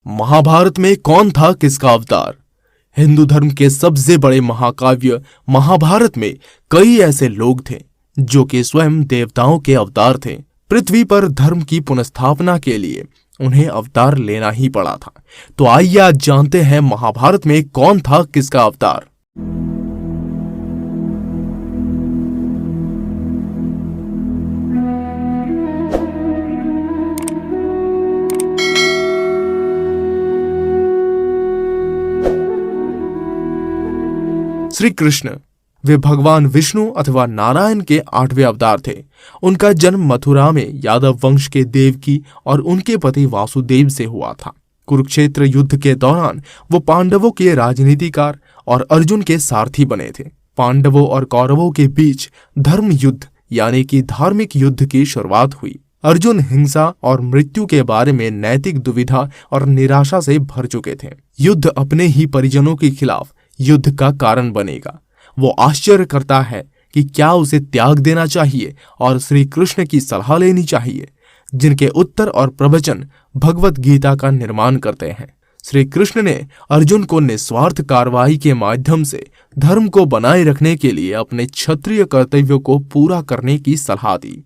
महाभारत में कौन था किसका अवतार? हिंदू धर्म के सबसे बड़े महाकाव्य महाभारत में कई ऐसे लोग थे जो कि स्वयं देवताओं के अवतार थे। पृथ्वी पर धर्म की पुनर्स्थापना के लिए उन्हें अवतार लेना ही पड़ा था। तो आइए आज जानते हैं महाभारत में कौन था किसका अवतार। श्री कृष्ण वे भगवान विष्णु अथवा नारायण के 8वें अवतार थे। उनका जन्म मथुरा में यादव वंश के देवकी और उनके पति वासुदेव से हुआ था। कुरुक्षेत्र युद्ध के दौरान वो पांडवों के राजनीतिकार और अर्जुन के सारथी बने थे। पांडवों और कौरवों के बीच धर्म युद्ध यानी कि धार्मिक युद्ध की शुरुआत हुई। अर्जुन हिंसा और मृत्यु के बारे में नैतिक दुविधा और निराशा से भर चुके थे। युद्ध अपने ही परिजनों के खिलाफ युद्ध का कारण बनेगा। वो आश्चर्य करता है कि क्या उसे त्याग देना चाहिए और श्री कृष्ण की सलाह लेनी चाहिए, जिनके उत्तर और प्रवचन भगवत गीता का निर्माण करते हैं। श्री कृष्ण ने अर्जुन को निस्वार्थ कार्रवाई के माध्यम से धर्म को बनाए रखने के लिए अपने क्षत्रिय कर्तव्यों को पूरा करने की सलाह दी।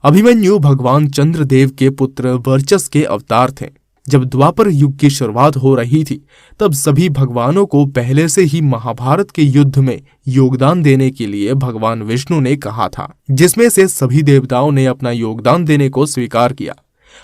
अभिमन्यु भगवान चंद्रदेव के पुत्र वर्चस के अवतार थे। जब द्वापर युग की शुरुआत हो रही थी तब सभी भगवानों को पहले से ही महाभारत के युद्ध में योगदान देने के लिए भगवान विष्णु ने कहा था, जिसमें से सभी देवताओं ने अपना योगदान देने को स्वीकार किया।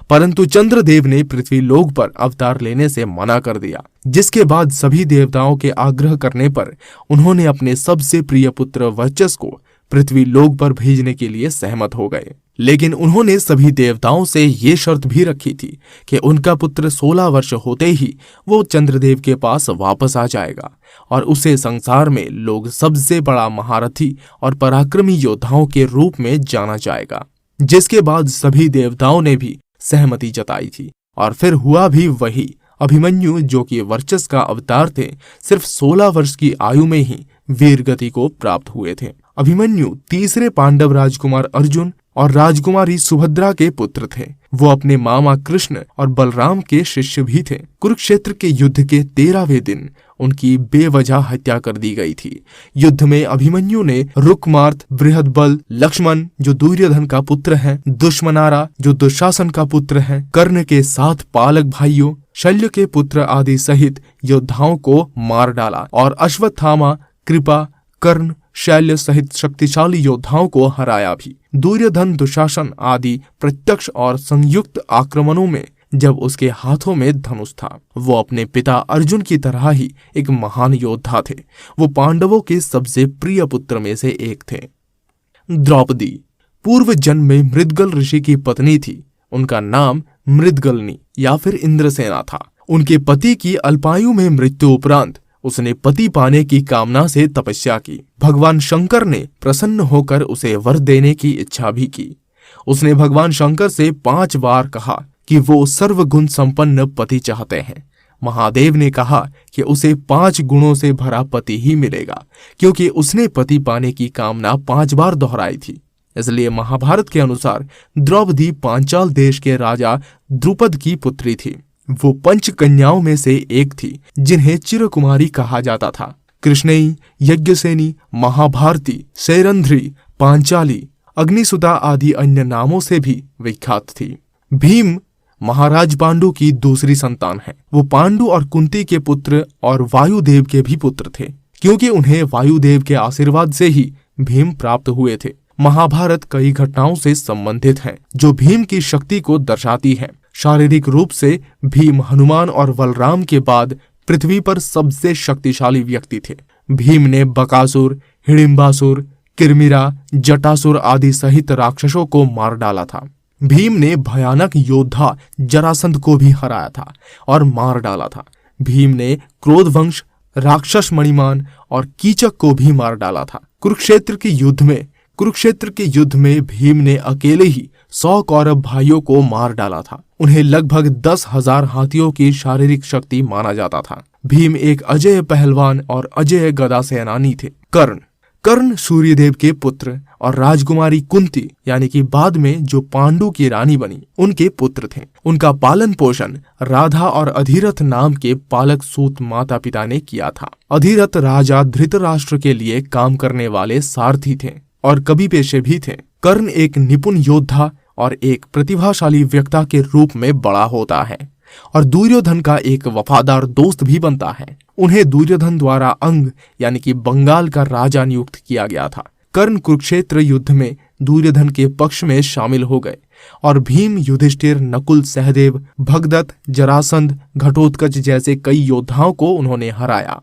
परंतु चंद्रदेव ने पृथ्वी लोक पर अवतार लेने से मना कर दिया, जिसके बाद सभी देवताओं के आग्रह करने पर उन्होंने अपने सबसे प्रिय पुत्र वर्चस को पृथ्वी लोक पर भेजने के लिए सहमत हो गए। लेकिन उन्होंने सभी देवताओं से ये शर्त भी रखी थी कि उनका पुत्र 16 वर्ष होते ही वो चंद्रदेव के पास वापस आ जाएगा और उसे संसार में लोग सबसे बड़ा महारथी और पराक्रमी योद्धाओं के रूप में जाना जाएगा। जिसके बाद सभी देवताओं ने भी सहमति जताई थी और फिर हुआ भी वही। अभिमन्यु जो कि वर्चस का अवतार थे, सिर्फ 16 वर्ष की आयु में ही वीर गति को प्राप्त हुए थे। अभिमन्यु तीसरे पांडव राजकुमार अर्जुन और राजकुमारी सुभद्रा के पुत्र थे। वो अपने मामा कृष्ण और बलराम के शिष्य भी थे। कुरुक्षेत्र के युद्ध के 13वें दिन उनकी बेवजह हत्या कर दी गई थी। युद्ध में अभिमन्यु ने रुकमार्त, बृहदबल, लक्ष्मण जो दुर्योधन का पुत्र है, दुश्मनारा जो दुशासन का पुत्र है, कर्ण के 7 पालक भाइयों, शल्य के पुत्र आदि सहित योद्धाओं को मार डाला और अश्वत्थामा, कृपा, कर्ण, शैल्य सहित शक्तिशाली योद्धाओं को हराया भी। दुर्योधन, दुशासन आदि प्रत्यक्ष और संयुक्त आक्रमणों में जब उसके हाथों में धनुष था, वो अपने पिता अर्जुन की तरह ही एक महान योद्धा थे। वो पांडवों के सबसे प्रिय पुत्र में से एक थे। द्रौपदी पूर्व जन्म में मृदगल ऋषि की पत्नी थी। उनका नाम मृदगलनी या फिर इंद्रसेना था। उनके पति की अल्पायु में मृत्यु उपरांत उसने पति पाने की कामना से तपस्या की। भगवान शंकर ने प्रसन्न होकर उसे वर देने की इच्छा भी की। उसने भगवान शंकर से 5 बार कहा कि वो सर्वगुण संपन्न पति चाहते हैं। महादेव ने कहा कि उसे 5 गुणों से भरा पति ही मिलेगा, क्योंकि उसने पति पाने की कामना 5 बार दोहराई थी। इसलिए महाभारत के अनुसार द्रौपदी पांचाल देश के राजा द्रुपद की पुत्री थी। वो 5 कन्याओं में से एक थी जिन्हें चिरकुमारी कहा जाता था। कृष्णेयी, यज्ञसेनी, महाभारती, सैरंध्री, पांचाली, अग्निसुता आदि अन्य नामों से भी विख्यात थी। भीम महाराज पांडु की दूसरी संतान है। वो पांडु और कुंती के पुत्र और वायुदेव के भी पुत्र थे, क्योंकि उन्हें वायुदेव के आशीर्वाद से ही भीम प्राप्त हुए थे। महाभारत कई घटनाओं से संबंधित है जो भीम की शक्ति को दर्शाती है। शारीरिक रूप से भीम हनुमान और बलराम के बाद पृथ्वी पर सबसे शक्तिशाली व्यक्ति थे। भीम ने बकासुर, हिडिंबासुर, किरमिरा, जटासुर आदि सहित राक्षसों को मार डाला था। भीम ने भयानक योद्धा जरासंध को भी हराया था और मार डाला था। भीम ने क्रोधवंश, राक्षस मणिमान और कीचक को भी मार डाला था। कुरुक्षेत्र के युद्ध में भीम ने अकेले ही 100 कौरव भाइयों को मार डाला था। उन्हें लगभग 10,000 हाथियों की शारीरिक शक्ति माना जाता था। भीम एक अजेय पहलवान और अजेय गदा सेनानी थे। कर्ण सूर्यदेव के पुत्र और राजकुमारी कुंती यानी कि बाद में जो पांडु की रानी बनी उनके पुत्र थे। उनका पालन पोषण राधा और अधिरथ नाम के पालक सूत माता पिता ने किया था। अधिरथ राजा धृतराष्ट्र के लिए काम करने वाले सारथी थे और कवि पेशे भी थे। कर्ण एक निपुण योद्धा और एक प्रतिभाशाली वक्ता के रूप में बड़ा होता है और दुर्योधन का एक वफादार दोस्त भी बनता है। उन्हें दुर्योधन द्वारा अंग यानी कि बंगाल का राजा नियुक्त किया गया था। कर्ण कुरुक्षेत्र युद्ध में दुर्योधन के पक्ष में शामिल हो गए और भीम, युधिष्ठिर, नकुल, सहदेव, भगदत्त, जरासंध, घटोत्कच जैसे कई योद्धाओं को उन्होंने हराया।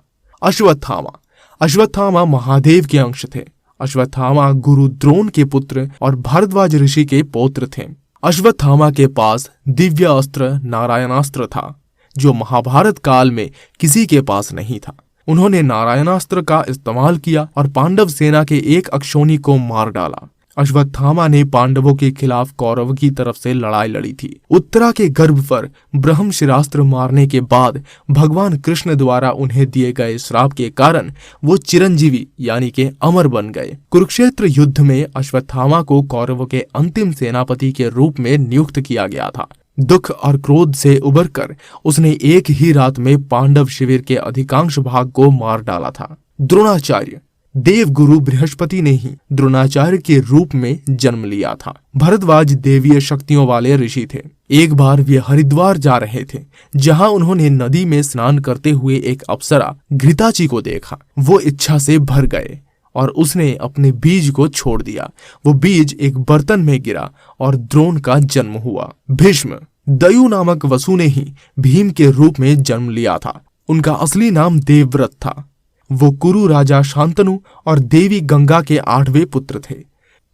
अश्वत्थामा महादेव के अंश थे। अश्वत्थामा गुरु द्रोण के पुत्र और भारद्वाज ऋषि के पौत्र थे। अश्वत्थामा के पास दिव्य अस्त्र नारायणास्त्र था जो महाभारत काल में किसी के पास नहीं था। उन्होंने नारायणास्त्र का इस्तेमाल किया और पांडव सेना के एक अक्षौणी को मार डाला। अश्वत्थामा ने पांडवों के खिलाफ कौरव की तरफ से लड़ाई लड़ी थी। उत्तरा के गर्भ पर ब्रह्मशिरास्त्र मारने के बाद भगवान कृष्ण द्वारा उन्हें दिए गए श्राप के कारण वो चिरंजीवी यानी के अमर बन गए। कुरुक्षेत्र युद्ध में अश्वत्थामा को कौरवों के अंतिम सेनापति के रूप में नियुक्त किया गया था। दुख और क्रोध से उबरकर उसने एक ही रात में पांडव शिविर के अधिकांश भाग को मार डाला था। द्रोणाचार्य देवगुरु बृहस्पति ने ही द्रोणाचार्य के रूप में जन्म लिया था। भरद्वाज देवीय शक्तियों वाले ऋषि थे। एक बार वे हरिद्वार जा रहे थे जहां उन्होंने नदी में स्नान करते हुए एक अप्सरा घृताची को देखा। वो इच्छा से भर गए और उसने अपने बीज को छोड़ दिया। वो बीज एक बर्तन में गिरा और द्रोण का जन्म हुआ। भीष्म दयु नामक वसु ने ही भीम के रूप में जन्म लिया था। उनका असली नाम देवव्रत था। वो कुरु राजा शांतनु और देवी गंगा के 8वें पुत्र थे।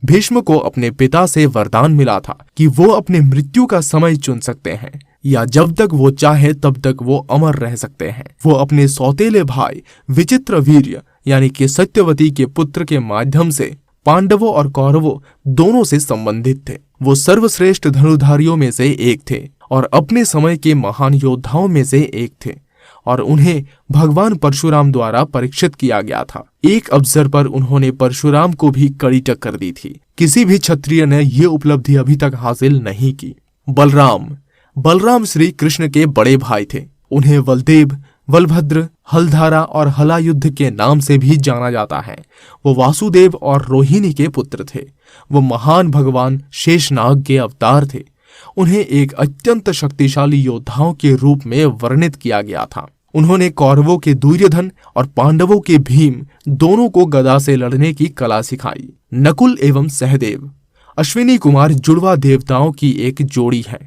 भीष्म को अपने पिता से वरदान मिला था कि वो अपने मृत्यु का समय चुन सकते हैं या जब तक वो चाहे तब तक वो अमर रह सकते हैं। वो अपने सौतेले भाई विचित्रवीर्य यानी कि सत्यवती के पुत्र के माध्यम से पांडवों और कौरवों दोनों से संबंधित थे। वो सर्वश्रेष्ठ धनुर्धारियों में से एक थे और अपने समय के महान योद्धाओं में से एक थे और उन्हें भगवान परशुराम द्वारा परीक्षित किया गया था। एक अवसर पर उन्होंने परशुराम को भी कड़ी टक्कर दी थी। किसी भी क्षत्रिय ने ये उपलब्धि अभी तक हासिल नहीं की। बलराम श्री कृष्ण के बड़े भाई थे। उन्हें बलदेव, बलभद्र, हलधारा और हलायुद्ध के नाम से भी जाना जाता है। वो वासुदेव और रोहिणी के पुत्र थे। वो महान भगवान शेषनाग के अवतार थे। उन्हें एक अत्यंत शक्तिशाली योद्धाओं के रूप में वर्णित किया गया था। उन्होंने कौरवों के दुर्योधन और पांडवों के भीम दोनों को गदा से लड़ने की कला सिखाई। नकुल एवं सहदेव अश्विनी कुमार जुड़वा देवताओं की एक जोड़ी है।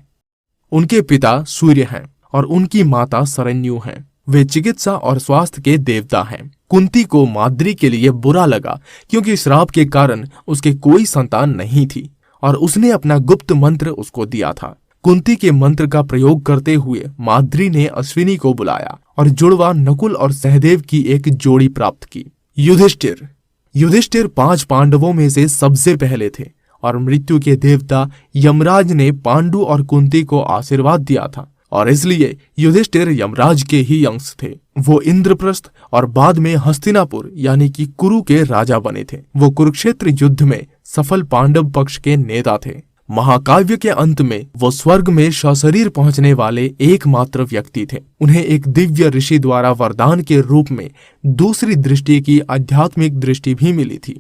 उनके पिता सूर्य हैं और उनकी माता सरन्यु हैं। वे चिकित्सा और स्वास्थ्य के देवता हैं। कुंती को माद्री के लिए बुरा लगा क्योंकि श्राप के कारण उसके कोई संतान नहीं थी और उसने अपना गुप्त मंत्र उसको दिया था। कुंती के मंत्र का प्रयोग करते हुए माद्री ने अश्विनी को बुलाया और जुड़वा नकुल और सहदेव की एक जोड़ी प्राप्त की। युधिष्ठिर 5 पांडवों में से सबसे पहले थे और मृत्यु के देवता यमराज ने पांडु और कुंती को आशीर्वाद दिया था और इसलिए युधिष्ठिर यमराज के ही अंश थे। वो इंद्रप्रस्थ और बाद में हस्तिनापुर यानी कि कुरु के राजा बने थे। वो कुरुक्षेत्र युद्ध में सफल पांडव पक्ष के नेता थे। महाकाव्य के अंत में वो स्वर्ग में सशरीर पहुंचने वाले एकमात्र व्यक्ति थे। उन्हें एक दिव्य ऋषि द्वारा वरदान के रूप में दूसरी दृष्टि की आध्यात्मिक दृष्टि भी मिली थी।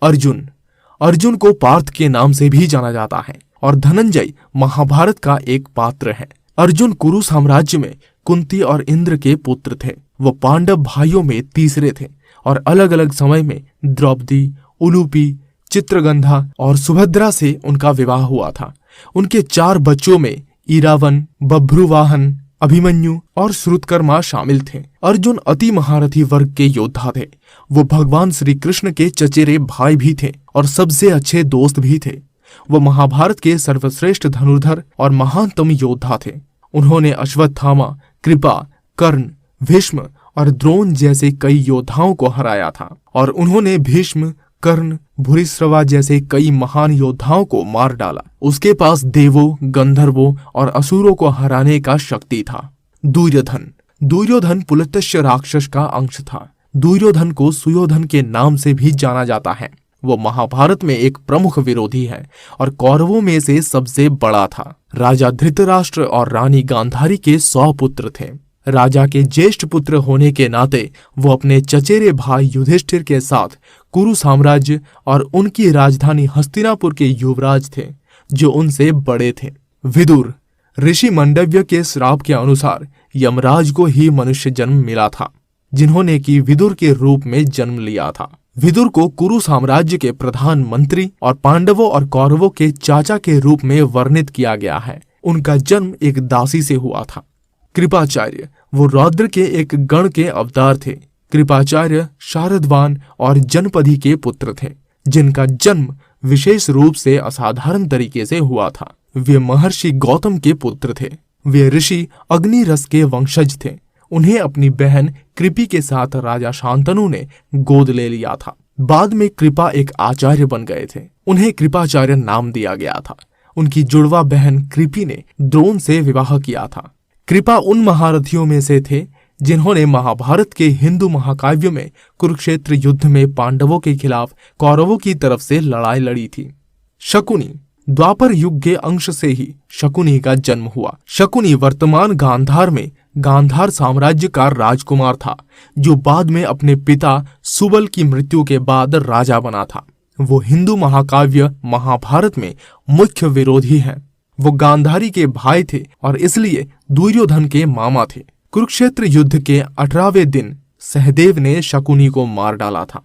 अर्जुन को पार्थ के नाम से भी जाना जाता है और धनंजय महाभारत का एक पात्र है। अर्जुन कुरु साम्राज्य में कुंती और इंद्र के पुत्र थे। वो पांडव भाइयों में तीसरे थे और अलग अलग समय में द्रौपदी, उलूपी, चित्रगंधा और सुभद्रा से उनका विवाह हुआ था। उनके 4 बच्चों में इरावन, बभ्रुवाहन, अभिमन्यु और श्रुतकर्मा शामिल थे। अर्जुन अति महारथी वर्ग के योद्धा थे। वो भगवान श्री कृष्ण के चचेरे भाई भी थे और सबसे अच्छे दोस्त भी थे। वो महाभारत के सर्वश्रेष्ठ धनुर्धर और महानतम योद्धा थे। उन्होंने अश्वत्थामा, कृपा, कर्ण, भीष्म और द्रोण जैसे कई योद्धाओं को हराया था और उन्होंने भीष्म, कर्ण, भूरिश्रवा जैसे कई महान योद्धाओं को मार डाला। उसके पास देवों, गंधर्वों और असुरों को हराने का शक्ति था। दुर्योधन पुलत्य राक्षस का अंश था। दुर्योधन को सुयोधन के नाम से भी जाना जाता है। वो महाभारत में एक प्रमुख विरोधी है और कौरवों में से सबसे बड़ा था। राजा धृतराष्ट्र और रानी गांधारी के 100 पुत्र थे। राजा के ज्येष्ठ पुत्र होने के नाते वो अपने चचेरे भाई युधिष्ठिर के साथ कुरु साम्राज्य और उनकी राजधानी हस्तिनापुर के युवराज थे, जो उनसे बड़े थे। विदुर ऋषि मंडव्य के श्राप के अनुसार यमराज को ही मनुष्य जन्म मिला था, जिन्होंने कि विदुर के रूप में जन्म लिया था। विदुर को कुरु साम्राज्य के प्रधानमंत्री और पांडवों और कौरवों के चाचा के रूप में वर्णित किया गया है। उनका जन्म एक दासी से हुआ था। कृपाचार्य वो रौद्र के एक गण के अवतार थे। कृपाचार्य शारदवान और जनपदी के पुत्र थे, जिनका जन्म विशेष रूप से असाधारण तरीके से हुआ था। वे महर्षि गौतम के पुत्र थे। वे ऋषि अग्निरस के वंशज थे। उन्हें अपनी बहन कृपि के साथ राजा शांतनु ने गोद ले लिया था। बाद में कृपा एक आचार्य बन गए थे। उन्हें कृपाचार्य नाम दिया गया था। उनकी जुड़वा बहन कृपि ने द्रोण से विवाह किया था। कृपा उन महारथियों में से थे जिन्होंने महाभारत के हिंदू महाकाव्य में कुरुक्षेत्र युद्ध में पांडवों के खिलाफ कौरवों की तरफ से लड़ाई लड़ी थी। शकुनी द्वापर युग के अंश से ही शकुनी का जन्म हुआ। शकुनी वर्तमान गांधार में गांधार साम्राज्य का राजकुमार था, जो बाद में अपने पिता सुबल की मृत्यु के बाद राजा बना था। वो हिंदू महाकाव्य महाभारत में मुख्य विरोधी हैं। वो गांधारी के भाई थे और इसलिए दुर्योधन के मामा थे। कुरुक्षेत्र युद्ध के 18वें दिन सहदेव ने शकुनी को मार डाला था।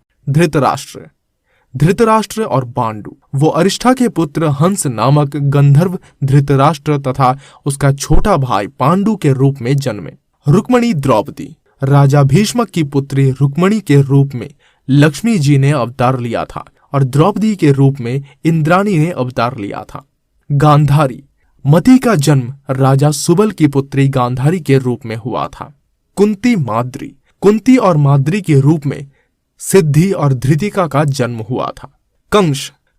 धृतराष्ट्र और पांडु वो अरिष्ठा के पुत्र हंस नामक गंधर्व धृतराष्ट्र तथा उसका छोटा भाई पांडु के रूप में जन्मे। रुक्मणी द्रौपदी राजा भीष्मक की पुत्री रुक्मणी के रूप में लक्ष्मी जी ने अवतार लिया था और द्रौपदी के रूप में इंद्राणी ने अवतार लिया था। गांधारी मति का जन्म राजा सुबल की पुत्री गांधारी के रूप में हुआ था। कुंती और माद्री के रूप में सिद्धि और धृतिका का जन्म हुआ था।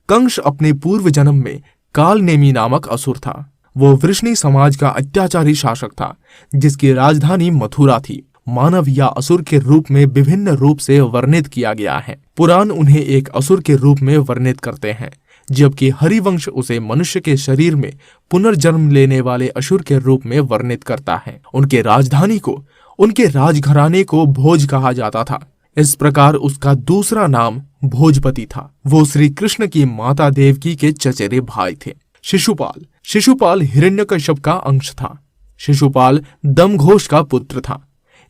कंस अपने पूर्व जन्म में कालनेमी नामक असुर था। वो वृष्णि समाज का अत्याचारी शासक था, जिसकी राजधानी मथुरा थी। मानव या असुर के रूप में विभिन्न रूप से वर्णित किया गया है। पुराण उन्हें एक असुर के रूप में वर्णित करते हैं, जबकि हरिवंश उसे मनुष्य के शरीर में पुनर्जन्म लेने वाले असुर के रूप में वर्णित करता है। उनके राजधानी को, उनके राजघराने को भोज कहा जाता था। इस प्रकार उसका दूसरा नाम भोजपति था। वो श्री कृष्ण की माता देवकी के चचेरे भाई थे। शिशुपाल हिरण्यकश्यप का अंश था। शिशुपाल दमघोष का पुत्र था।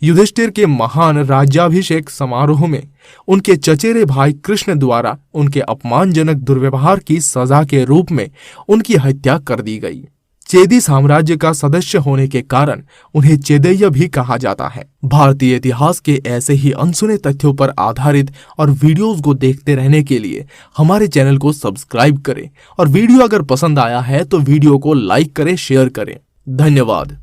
युधिष्ठिर के महान राज्याभिषेक समारोह में उनके चचेरे भाई कृष्ण द्वारा उनके अपमानजनक दुर्व्यवहार की सजा के रूप में उनकी हत्या कर दी गई। चेदी साम्राज्य का सदस्य होने के कारण उन्हें चेदेय भी कहा जाता है। भारतीय इतिहास के ऐसे ही अनसुने तथ्यों पर आधारित और वीडियोस को देखते रहने के लिए हमारे चैनल को सब्सक्राइब करें और वीडियो अगर पसंद आया है तो वीडियो को लाइक करें, शेयर करें। धन्यवाद।